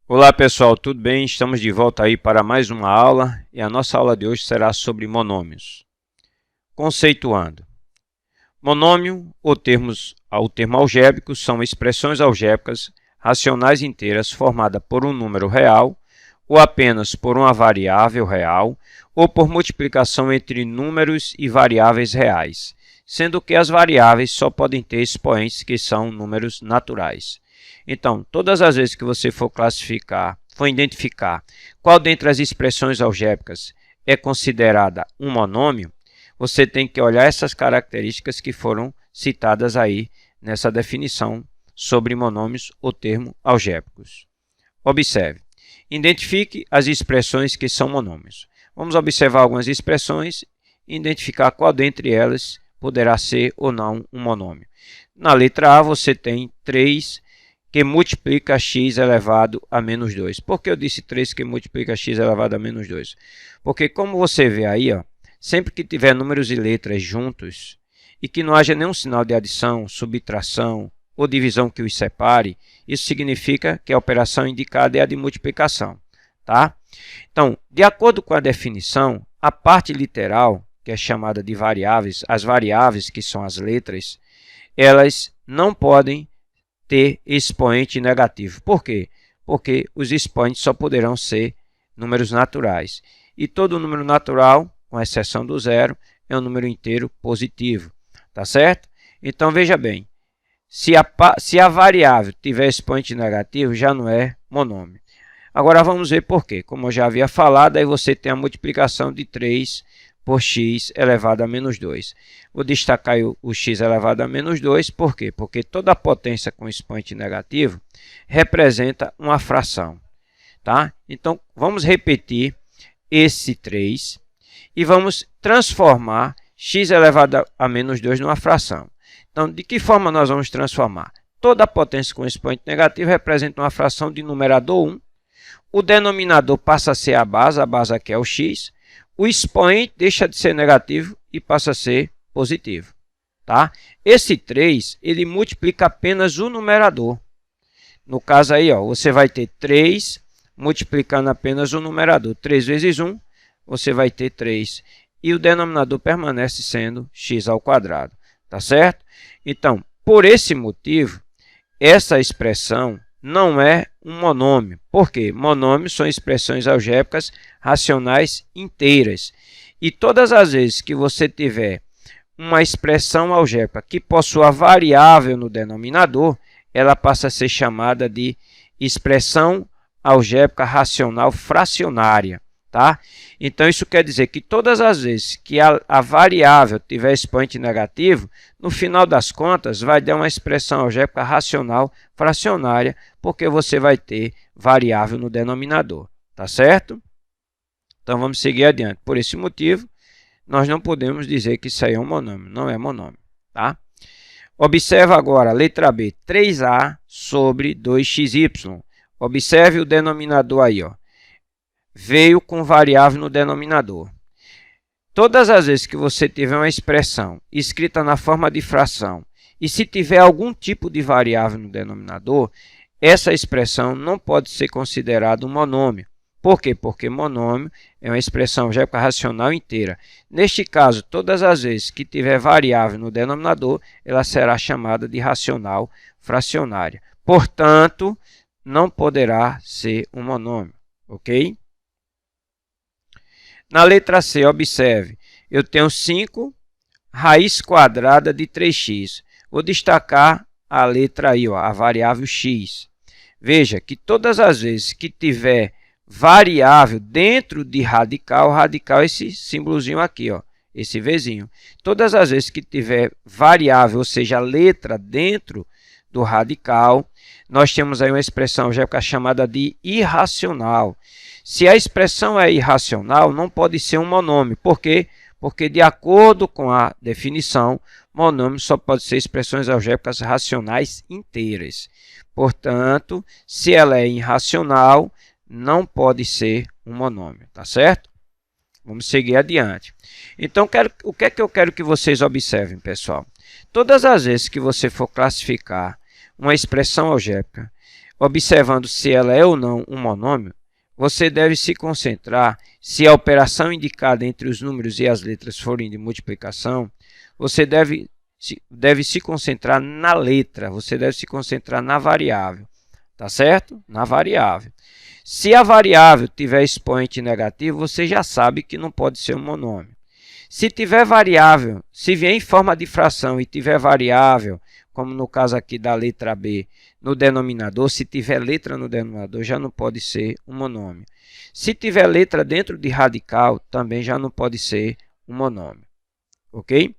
Olá pessoal, tudo bem? Estamos de volta aí para mais uma aula e a nossa aula de hoje será sobre monômios. Conceituando. Monômio ou termo algébrico são expressões algébricas racionais inteiras formadas por um número real ou apenas por uma variável real ou por multiplicação entre números e variáveis reais, sendo que as variáveis só podem ter expoentes que são números naturais. Então, todas as vezes que você for identificar qual dentre as expressões algébricas é considerada um monômio, você tem que olhar essas características que foram citadas aí nessa definição sobre monômios ou termos algébricos. Observe. Identifique as expressões que são monômios. Vamos observar algumas expressões e identificar qual dentre elas poderá ser ou não um monômio. Na letra A, você tem 3 que multiplica x elevado a menos 2. Por que eu disse 3 que multiplica x elevado a menos 2? Porque como você vê aí, sempre que tiver números e letras juntos e que não haja nenhum sinal de adição, subtração ou divisão que os separe, isso significa que a operação indicada é a de multiplicação. Tá? Então, de acordo com a definição, a parte literal, que é chamada de variáveis, as variáveis, que são as letras, elas não podem ter expoente negativo. Por quê? Porque os expoentes só poderão ser números naturais. E todo número natural, com exceção do zero, é um número inteiro positivo. Tá certo? Então, veja bem. Se a variável tiver expoente negativo, já não é monômio. Agora, vamos ver por quê. Como eu já havia falado, aí você tem a multiplicação de 3 por x elevado a menos 2. Vou destacar o x elevado a menos 2, por quê? Porque toda potência com expoente negativo representa uma fração. Tá? Então, vamos repetir esse 3 e vamos transformar x elevado a menos 2 numa fração. Então, de que forma nós vamos transformar? Toda potência com expoente negativo representa uma fração de numerador 1. O denominador passa a ser a base aqui é o x. O expoente deixa de ser negativo e passa a ser positivo. Tá? Esse 3, ele multiplica apenas o numerador. No caso aí, você vai ter 3 multiplicando apenas o numerador. 3 vezes 1, você vai ter 3. E o denominador permanece sendo x ao quadrado. Tá certo? Então, por esse motivo, essa expressão não é um monômio. Por quê? Monômios são expressões algébricas racionais inteiras. E todas as vezes que você tiver uma expressão algébrica que possua variável no denominador, ela passa a ser chamada de expressão algébrica racional fracionária. Tá? Então, isso quer dizer que todas as vezes que a variável tiver expoente negativo, no final das contas, vai dar uma expressão algébrica racional fracionária, porque você vai ter variável no denominador. Tá certo? Então, vamos seguir adiante. Por esse motivo, nós não podemos dizer que isso aí é um monômio. Não é monômio. Tá? Observa agora a letra B, 3a sobre 2xy. Observe o denominador aí, veio com variável no denominador. Todas as vezes que você tiver uma expressão escrita na forma de fração e se tiver algum tipo de variável no denominador, essa expressão não pode ser considerada um monômio. Por quê? Porque monômio é uma expressão algébrica racional inteira. Neste caso, todas as vezes que tiver variável no denominador, ela será chamada de racional fracionária. Portanto, não poderá ser um monômio. Ok? Na letra C, observe, eu tenho 5 raiz quadrada de 3x. Vou destacar a letra aí, a variável x. Veja que todas as vezes que tiver variável dentro de radical, radical é esse símbolozinho aqui, esse Vzinho. Todas as vezes que tiver variável, ou seja, letra dentro do radical, nós temos aí uma expressão algébrica chamada de irracional. Se a expressão é irracional, não pode ser um monômio. Por quê? Porque, de acordo com a definição, monômio só pode ser expressões algébricas racionais inteiras. Portanto, se ela é irracional, não pode ser um monômio. Tá certo? Vamos seguir adiante. Então, o que é que eu quero que vocês observem, pessoal? Todas as vezes que você for classificar uma expressão algébrica observando se ela é ou não um monômio, você deve se concentrar, se a operação indicada entre os números e as letras forem de multiplicação, você deve se concentrar na letra, você deve se concentrar na variável, tá certo? Na variável. Se a variável tiver expoente negativo, você já sabe que não pode ser um monômio. Se tiver variável, se vier em forma de fração e tiver variável, como no caso aqui da letra B, no denominador, se tiver letra no denominador, já não pode ser um monômio. Se tiver letra dentro de radical, também já não pode ser um monômio. Ok?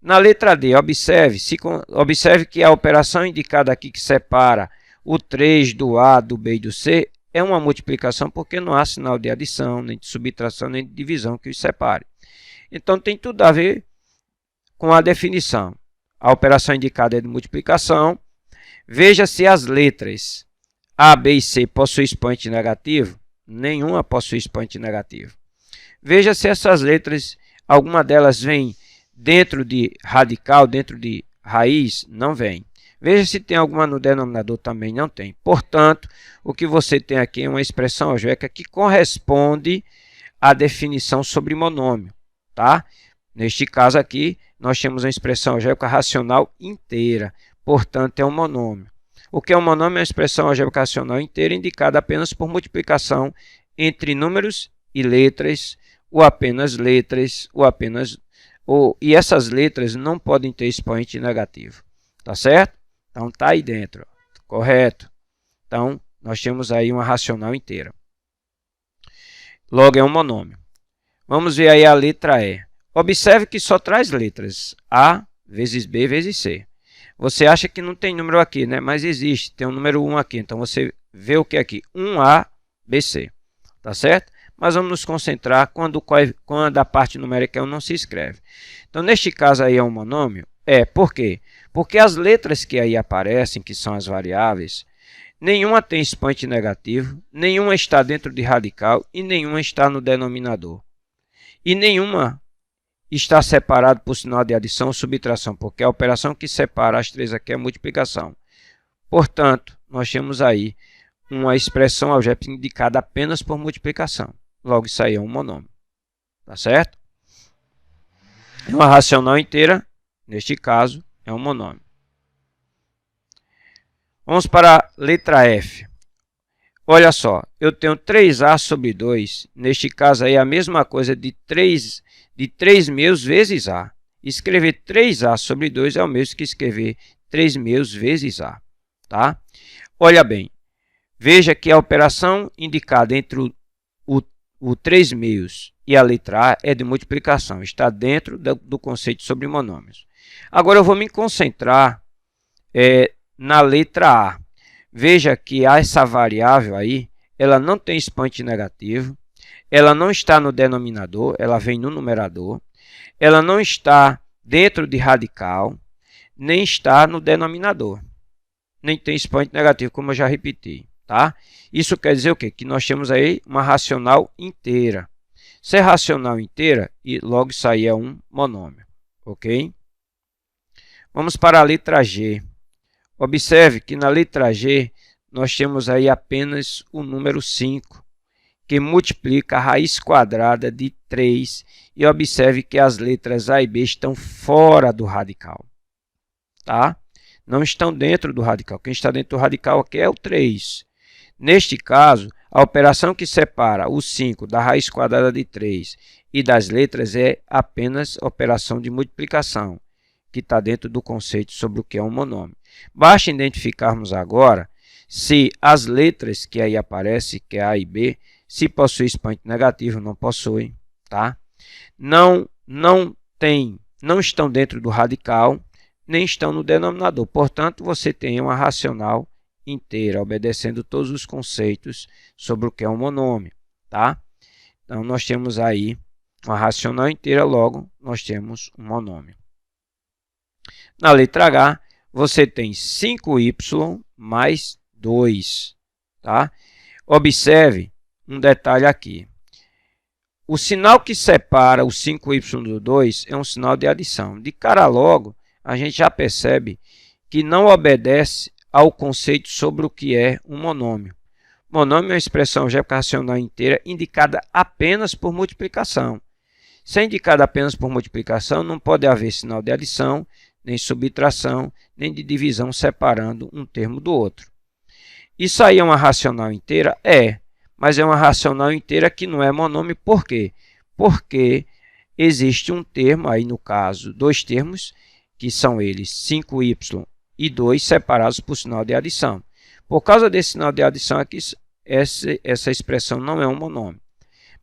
Na letra D, observe que a operação indicada aqui que separa o 3 do A, do B e do C é uma multiplicação porque não há sinal de adição, nem de subtração, nem de divisão que os separe. Então, tem tudo a ver com a definição. A operação indicada é de multiplicação. Veja se as letras A, B e C possuem expoente negativo. Nenhuma possui expoente negativo. Veja se essas letras, alguma delas vem dentro de radical, dentro de raiz, não vem. Veja se tem alguma no denominador, também não tem. Portanto, o que você tem aqui é uma expressão algébrica que corresponde à definição sobre monômio. Tá? Neste caso aqui, nós temos uma expressão algébrica racional inteira. Portanto, é um monômio. O que é um monômio? É uma expressão algébrica racional inteira indicada apenas por multiplicação entre números e letras, ou apenas letras, e essas letras não podem ter expoente negativo. Tá certo? Então, tá aí dentro. Correto? Então, nós temos aí uma racional inteira. Logo, é um monômio. Vamos ver aí a letra E. Observe que só traz letras A vezes B vezes C. Você acha que não tem número aqui, né? Mas existe, tem um número 1 aqui. Então, você vê o que é aqui? 1A, BC. Tá certo? Mas vamos nos concentrar quando a parte numérica 1 não se escreve. Então, neste caso aí é um monômio? Por quê? Porque as letras que aí aparecem, que são as variáveis, nenhuma tem expoente negativo, nenhuma está dentro de radical e nenhuma está no denominador. E nenhuma está separada por sinal de adição ou subtração, porque a operação que separa as três aqui é a multiplicação. Portanto, nós temos aí uma expressão algébrica indicada apenas por multiplicação. Logo, isso aí é um monômio. Tá certo? Uma racional inteira, neste caso, é um monômio. Vamos para a letra F. Olha só, eu tenho 3A sobre 2. Neste caso aí é a mesma coisa de 3 meus vezes A. Escrever 3A sobre 2 é o mesmo que escrever 3 meus vezes A. Tá? Olha bem, veja que a operação indicada entre o 3 meios e a letra A é de multiplicação. Está dentro do conceito sobre monômios. Agora eu vou me concentrar na letra A. Veja que essa variável aí, ela não tem expoente negativo, ela não está no denominador, ela vem no numerador, ela não está dentro de radical, nem está no denominador, nem tem expoente negativo, como eu já repeti. Tá? Isso quer dizer o quê? Que nós temos aí uma racional inteira. Se é racional inteira, e logo isso aí é um monômio. Ok? Vamos para a letra G. Observe que na letra G nós temos aí apenas o número 5, que multiplica a raiz quadrada de 3. E observe que as letras A e B estão fora do radical. Tá? Não estão dentro do radical. Quem está dentro do radical aqui é o 3. Neste caso, a operação que separa o 5 da raiz quadrada de 3 e das letras é apenas operação de multiplicação, que está dentro do conceito sobre o que é um monômio. Basta identificarmos agora se as letras que aí aparecem, que é A e B, se possuem expoente negativo, não possuem, tá? Não estão dentro do radical, nem estão no denominador. Portanto, você tem uma racional inteira, obedecendo todos os conceitos sobre o que é um monômio, tá? Então, nós temos aí uma racional inteira, logo, nós temos um monômio. Na letra H, você tem 5y mais 2. Tá? Observe um detalhe aqui. O sinal que separa o 5y do 2 é um sinal de adição. De cara logo, a gente já percebe que não obedece ao conceito sobre o que é um monômio. Monômio é uma expressão algébrica racional inteira indicada apenas por multiplicação. Se é indicada apenas por multiplicação, não pode haver sinal de adição, nem subtração, nem de divisão separando um termo do outro. Isso aí é uma racional inteira? É, mas é uma racional inteira que não é monômio. Por quê? Porque existe um termo, aí no caso, dois termos, que são eles 5y e 2 separados por sinal de adição. Por causa desse sinal de adição aqui, essa expressão não é um monômio.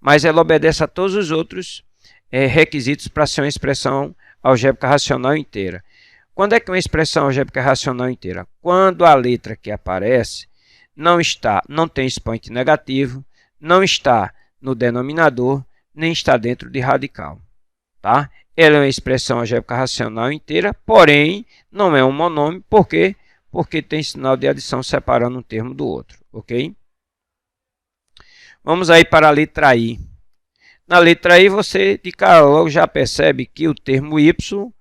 Mas ela obedece a todos os outros requisitos para ser uma expressão algébrica racional inteira. Quando é que uma expressão algébrica racional inteira? Quando a letra que aparece não tem expoente negativo, não está no denominador, nem está dentro de radical. Tá? Ela é uma expressão algébrica racional inteira, porém não é um monômio. Por quê? Porque tem sinal de adição separando um termo do outro. Ok? Vamos aí para a letra I. Na letra I, você de cara logo já percebe que o termo y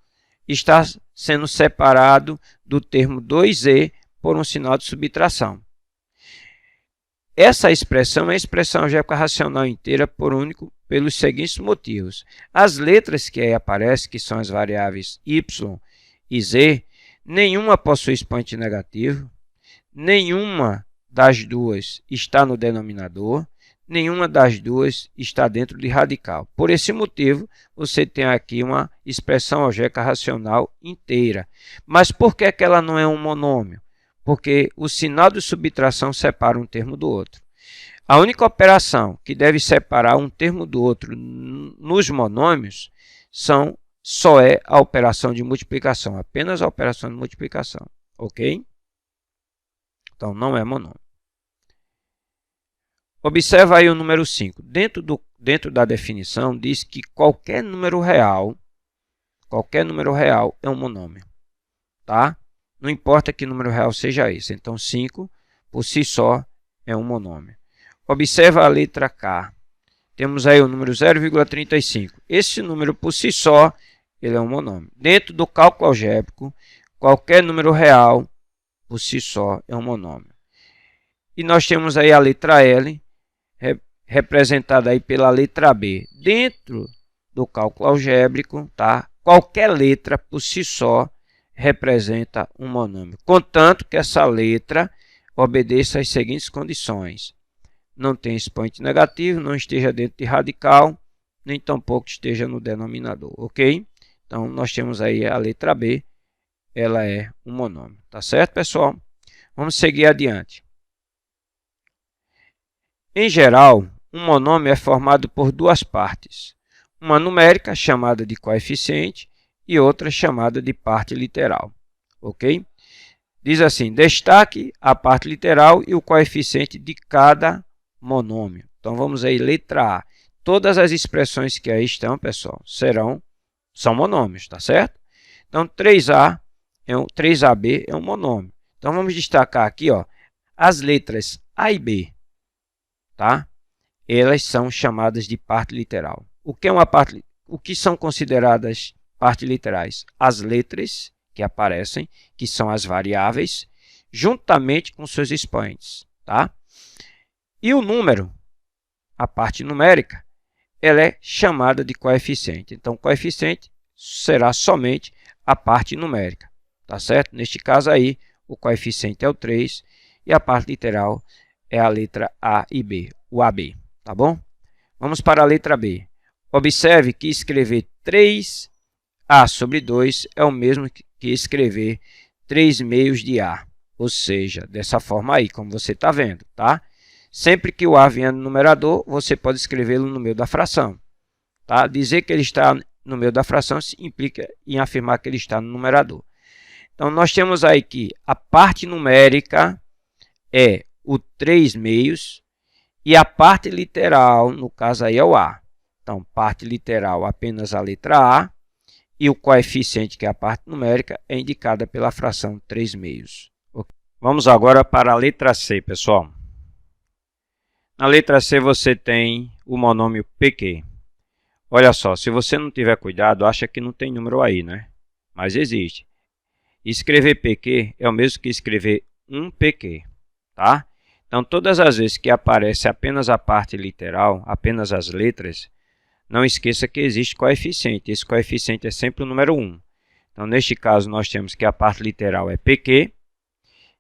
está sendo separado do termo 2e por um sinal de subtração. Essa expressão é a expressão algébrica racional inteira pelos seguintes motivos. As letras que aí aparecem, que são as variáveis y e z, nenhuma possui expoente negativo, nenhuma das duas está no denominador, nenhuma das duas está dentro de radical. Por esse motivo, você tem aqui uma expressão algébrica racional inteira. Mas por que ela não é um monômio? Porque o sinal de subtração separa um termo do outro. A única operação que deve separar um termo do outro nos monômios só é a operação de multiplicação, apenas a operação de multiplicação, ok? Então, não é monômio. Observa aí o número 5. Dentro da definição, diz que qualquer número real é um monômio. Tá? Não importa que número real seja esse. Então, 5, por si só, é um monômio. Observa a letra K. Temos aí o número 0,35. Esse número, por si só, ele é um monômio. Dentro do cálculo algébrico, qualquer número real, por si só, é um monômio. E nós temos aí a letra L, representada aí pela letra B. Dentro do cálculo algébrico, tá? Qualquer letra, por si só, representa um monômio. Contanto que essa letra obedeça às seguintes condições. Não tem expoente negativo, não esteja dentro de radical, nem tampouco esteja no denominador, ok? Então, nós temos aí a letra B, ela é um monômio, tá certo, pessoal? Vamos seguir adiante. Em geral, um monômio é formado por duas partes, uma numérica, chamada de coeficiente, e outra chamada de parte literal, ok? Diz assim, destaque a parte literal e o coeficiente de cada monômio. Então, vamos aí, letra A. Todas as expressões que aí estão, pessoal, são monômios, tá certo? Então, 3AB é um monômio. Então, vamos destacar aqui, ó, as letras A e B, tá? Elas são chamadas de parte literal. O que são consideradas partes literais? As letras que aparecem, que são as variáveis, juntamente com seus expoentes, tá? E o número, a parte numérica, ela é chamada de coeficiente. Então, coeficiente será somente a parte numérica, tá certo? Neste caso aí, o coeficiente é o 3 e a parte literal é a letra A e B, o AB, tá bom? Vamos para a letra B. Observe que escrever 3A sobre 2 é o mesmo que escrever 3 meios de A, ou seja, dessa forma aí, como você está vendo, tá? Sempre que o A vier no numerador, você pode escrevê-lo no meio da fração, tá? Dizer que ele está no meio da fração implica em afirmar que ele está no numerador. Então, nós temos aí que a parte numérica é o 3 meios e a parte literal, no caso aí, é o A. Então, parte literal apenas a letra A e o coeficiente, que é a parte numérica, é indicada pela fração 3 meios. Vamos agora para a letra C, pessoal. Na letra C você tem o monômio PQ. Olha só, se você não tiver cuidado, acha que não tem número aí, né? Mas existe. Escrever PQ é o mesmo que escrever 1pq, tá? Então, todas as vezes que aparece apenas a parte literal, apenas as letras, não esqueça que existe coeficiente. Esse coeficiente é sempre o número 1. Então, neste caso, nós temos que a parte literal é pq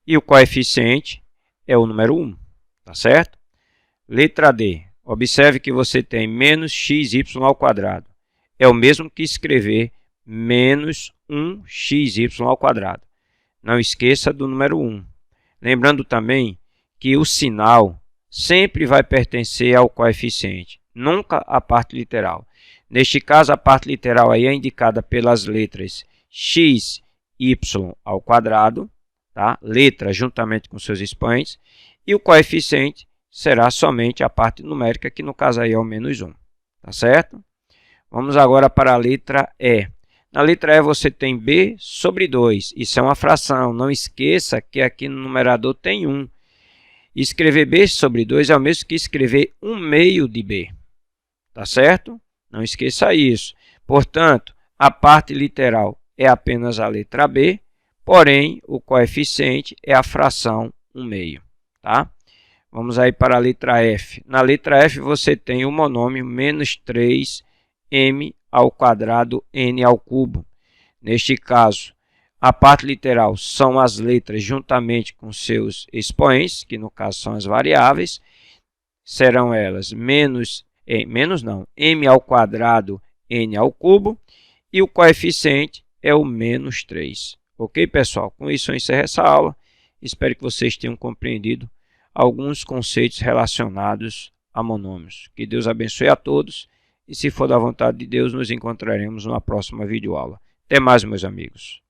e o coeficiente é o número 1, tá certo? Letra D. Observe que você tem menos xy ao quadrado. É o mesmo que escrever menos 1xy ao quadrado. Não esqueça do número 1. Lembrando também que o sinal sempre vai pertencer ao coeficiente, nunca à parte literal. Neste caso, a parte literal aí é indicada pelas letras x, y ao quadrado, tá? Letra juntamente com seus expoentes, e o coeficiente será somente a parte numérica, que no caso aí é o menos 1, tá certo? Vamos agora para a letra E. Na letra E você tem b sobre 2, isso é uma fração, não esqueça que aqui no numerador tem 1. Escrever b sobre 2 é o mesmo que escrever 1/2 de b, tá certo? Não esqueça isso. Portanto, a parte literal é apenas a letra b, porém o coeficiente é a fração 1/2, tá? Vamos aí para a letra F. Na letra F você tem o monômio menos 3m ao quadrado n ao cubo. Neste caso, a parte literal são as letras juntamente com seus expoentes, que no caso são as variáveis. Serão elas m ao quadrado n ao cubo, e o coeficiente é o menos 3. Ok, pessoal? Com isso eu encerro essa aula. Espero que vocês tenham compreendido alguns conceitos relacionados a monômios. Que Deus abençoe a todos e, se for da vontade de Deus, nos encontraremos numa próxima videoaula. Até mais, meus amigos.